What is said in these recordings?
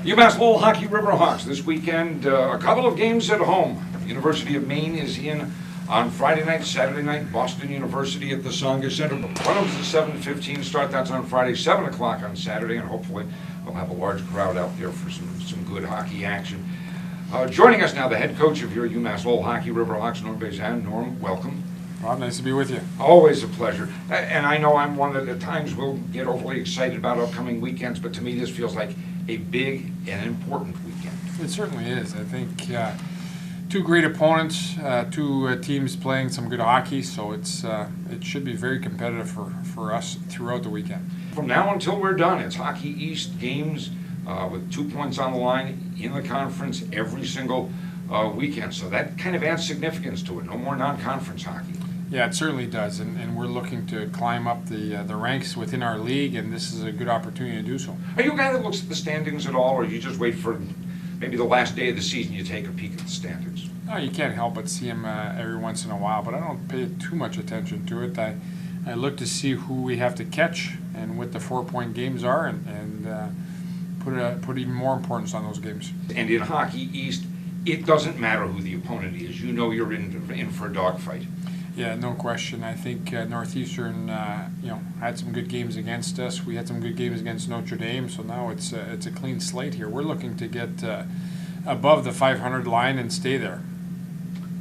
UMass Lowell Hockey Riverhawks this weekend, a couple of games at home. University of Maine is in on Friday night, Saturday night, Boston University at the Sanger Center. One of them's a 7:15 start, that's on Friday, 7 o'clock on Saturday, and hopefully we'll have a large crowd out there for some good hockey action. Joining us now, the head coach of your UMass Lowell Hockey Riverhawks, Norm Bazin. Norm, welcome. Rob, nice to be with you. Always a pleasure. And I know I'm one that at times will get overly excited about upcoming weekends, but to me this feels like a big and important weekend. It certainly is. I think two great opponents, two teams playing some good hockey, so it should be very competitive for us throughout the weekend. From now until we're done, it's Hockey East games with 2 points on the line in the conference every single weekend. So that kind of adds significance to it. No more non-conference hockey. Yeah, it certainly does, and we're looking to climb up the ranks within our league, and this is a good opportunity to do so. Are you a guy that looks at the standings at all, or you just wait for maybe the last day of the season you take a peek at the standings? No, you can't help but see them every once in a while, but I don't pay too much attention to it. I look to see who we have to catch and what the 4-point games are, and put even more importance on those games. And in Hockey East, it doesn't matter who the opponent is. You know you're in for a dogfight. Yeah, no question. I think Northeastern, had some good games against us. We had some good games against Notre Dame, so now it's a clean slate here. We're looking to get above the 500 line and stay there.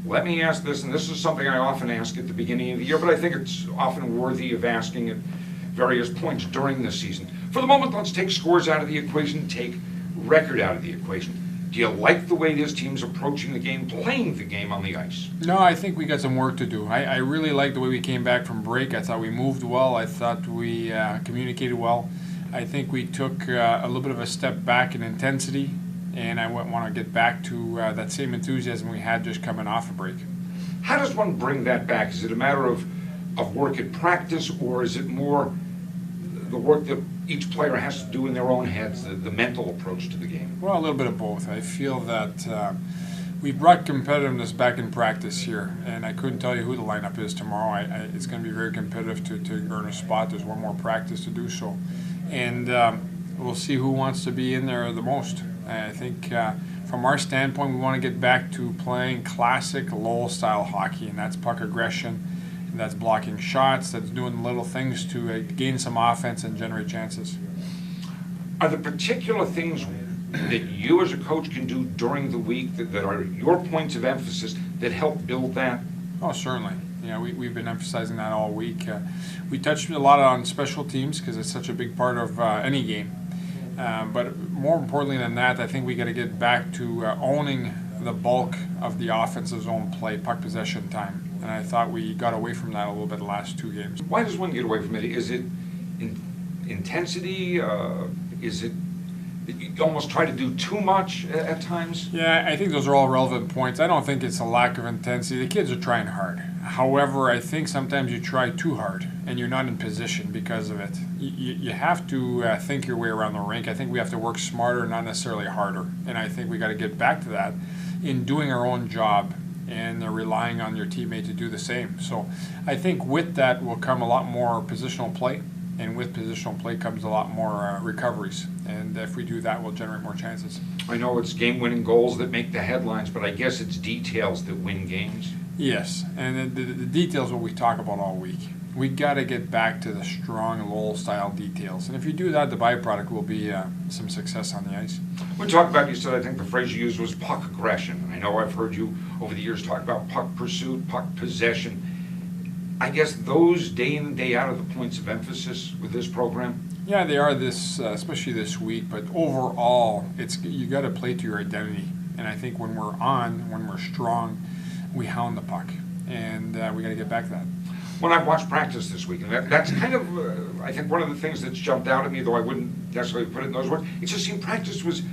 Let me ask this, and this is something I often ask at the beginning of the year, but I think it's often worthy of asking at various points during the season. For the moment, let's take scores out of the equation, take record out of the equation. Do you like the way this team's approaching the game, playing the game on the ice? No, I think we got some work to do. I really like the way we came back from break. I thought we moved well. I thought we communicated well. I think we took a little bit of a step back in intensity, and I want to get back to that same enthusiasm we had just coming off a break. How does one bring that back? Is it a matter of work at practice, or is it more the work that each player has to do in their own heads, the mental approach to the game? Well, a little bit of both. I feel that we brought competitiveness back in practice here, and I couldn't tell you who the lineup is tomorrow. It's going to be very competitive to earn a spot. There's one more practice to do so, and we'll see who wants to be in there the most. I think from our standpoint, we want to get back to playing classic Lowell-style hockey, and that's puck aggression. That's blocking shots, that's doing little things to gain some offense and generate chances. Are there particular things that you as a coach can do during the week that are your points of emphasis that help build that? Oh, certainly. Yeah, we've been emphasizing that all week. We touched a lot on special teams because it's such a big part of any game. But more importantly than that, I think we got to get back to owning the bulk of the offensive zone play, puck possession time. And I thought we got away from that a little bit the last two games. Why does one get away from it? Is it intensity? Is it that you almost try to do too much at times? Yeah, I think those are all relevant points. I don't think it's a lack of intensity. The kids are trying hard. However, I think sometimes you try too hard and you're not in position because of it. You have to think your way around the rink. I think we have to work smarter, not necessarily harder. And I think we got to get back to that in doing our own job and relying on your teammate to do the same. So I think with that will come a lot more positional play, and with positional play comes a lot more recoveries. And if we do that, we'll generate more chances. I know it's game-winning goals that make the headlines, but I guess it's details that win games. Yes, and the details are what we talk about all week. We got to get back to the strong Lowell-style details. And if you do that, the byproduct will be some success on the ice. We talked about, you said, I think the phrase you used was puck aggression. I know I've heard you over the years talk about puck pursuit, puck possession. I guess those day in and day out are the points of emphasis with this program? Yeah, they are this, especially this week. But overall, you got to play to your identity. And I think when we're strong, we hound the puck. And we got to get back to that. When I've watched practice this week, and that's kind of, I think, one of the things that's jumped out at me, though I wouldn't necessarily put it in those words, it just seemed practice was,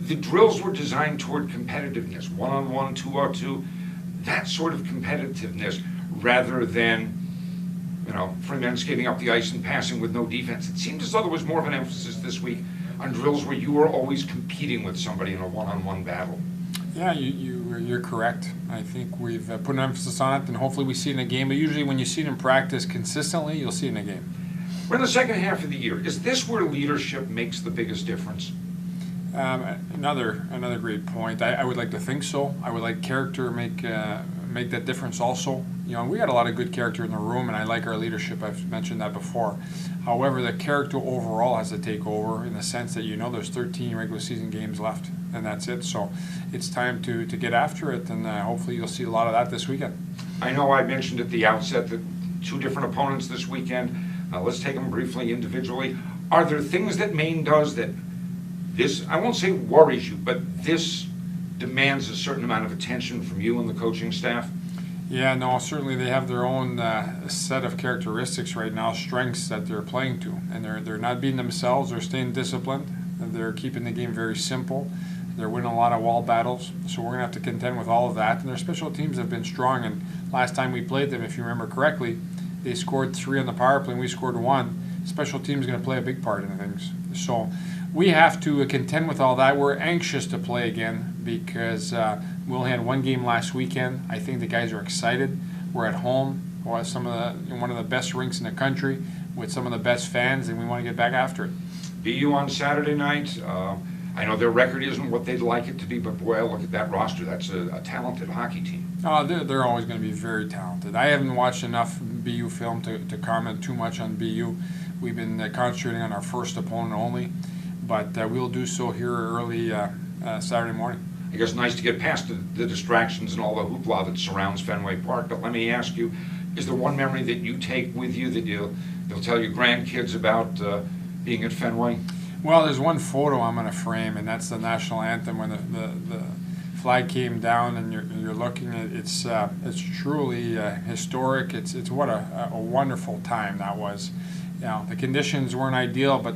the drills were designed toward competitiveness, one-on-one, two-on-two, that sort of competitiveness, rather than, free men skating up the ice and passing with no defense. It seemed as though there was more of an emphasis this week on drills where you were always competing with somebody in a one-on-one battle. Yeah, you're correct. I think we've put an emphasis on it, and hopefully we see it in a game. But usually when you see it in practice consistently, you'll see it in a game. We're in the second half of the year. Is this where leadership makes the biggest difference? Another great point. I would like to think so. I would like character make that difference also. You know, we got a lot of good character in the room, and I like our leadership. I've mentioned that before. However, the character overall has to take over in the sense that there's 13 regular season games left, and that's it. So it's time to get after it, and hopefully you'll see a lot of that this weekend. I know I mentioned at the outset that 2 different opponents this weekend. Let's take them briefly individually. Are there things that Maine does that I won't say worries you, but this demands a certain amount of attention from you and the coaching staff? Yeah, no, certainly they have their own set of characteristics right now, strengths that they're playing to, and they're not being themselves. They're staying disciplined. And they're keeping the game very simple. They're winning a lot of wall battles, so we're gonna have to contend with all of that. And their special teams have been strong. And last time we played them, if you remember correctly, they scored 3 on the power play, and we scored 1. Special teams is gonna play a big part in things. So we have to contend with all that. We're anxious to play again because we only had 1 game last weekend. I think the guys are excited. We're at home. We're at one of the best rinks in the country with some of the best fans, and we want to get back after it. BU on Saturday night. I know their record isn't what they'd like it to be, but boy, I look at that roster. That's a talented hockey team. Oh, they're always going to be very talented. I haven't watched enough BU film to comment too much on BU. We've been concentrating on our first opponent only, but we'll do so here early Saturday morning. I guess nice to get past the distractions and all the hoopla that surrounds Fenway Park, but let me ask you, is there one memory that you take with you that you'll tell your grandkids about being at Fenway? Well, there's one photo I'm going to frame, and that's the national anthem when the flag came down, and you're looking at it's truly historic. It's what a wonderful time that was. The conditions weren't ideal, but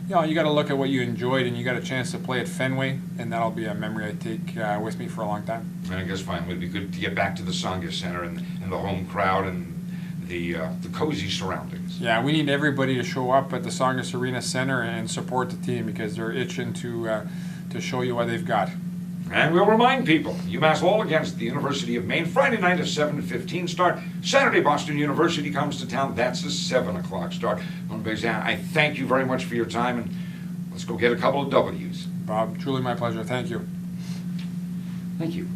you got to look at what you enjoyed, and you got a chance to play at Fenway, and that'll be a memory I take with me for a long time. And I guess finally it'd be good to get back to the Songa Center and the home crowd and the cozy surroundings. Yeah, we need everybody to show up at the Songas Arena Center and support the team because they're itching to show you what they've got. And we'll remind people, UMass Lowell against the University of Maine, Friday night at 7:15 start. Saturday, Boston University comes to town. That's a 7 o'clock start. Bazin, I thank you very much for your time, and let's go get a couple of W's. Bob, truly my pleasure. Thank you. Thank you.